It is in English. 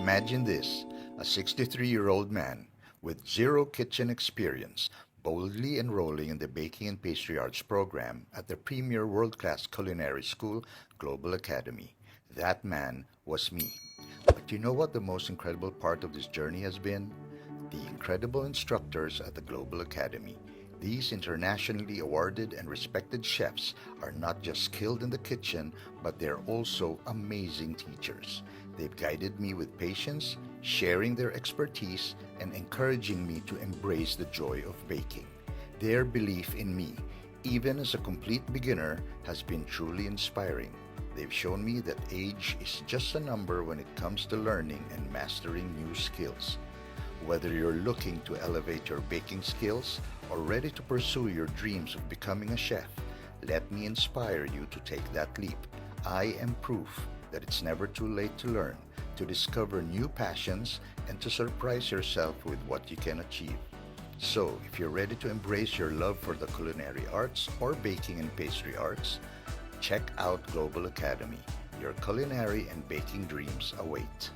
Imagine this, a 63-year-old man with zero kitchen experience boldly enrolling in the Baking and Pastry Arts program at the premier world-class culinary school, Global Academy. That man was me. But you know what the most incredible part of this journey has been? The incredible instructors at the Global Academy. These internationally awarded and respected chefs are not just skilled in the kitchen, but they're also amazing teachers. They've guided me with patience, sharing their expertise, and encouraging me to embrace the joy of baking. Their belief in me, even as a complete beginner, has been truly inspiring. They've shown me that age is just a number when it comes to learning and mastering new skills. Whether you're looking to elevate your baking skills or ready to pursue your dreams of becoming a chef, let me inspire you to take that leap. I am proof that it's never too late to learn, to discover new passions, and to surprise yourself with what you can achieve. So, if you're ready to embrace your love for the culinary arts or baking and pastry arts, check out Global Academy. Your culinary and baking dreams await.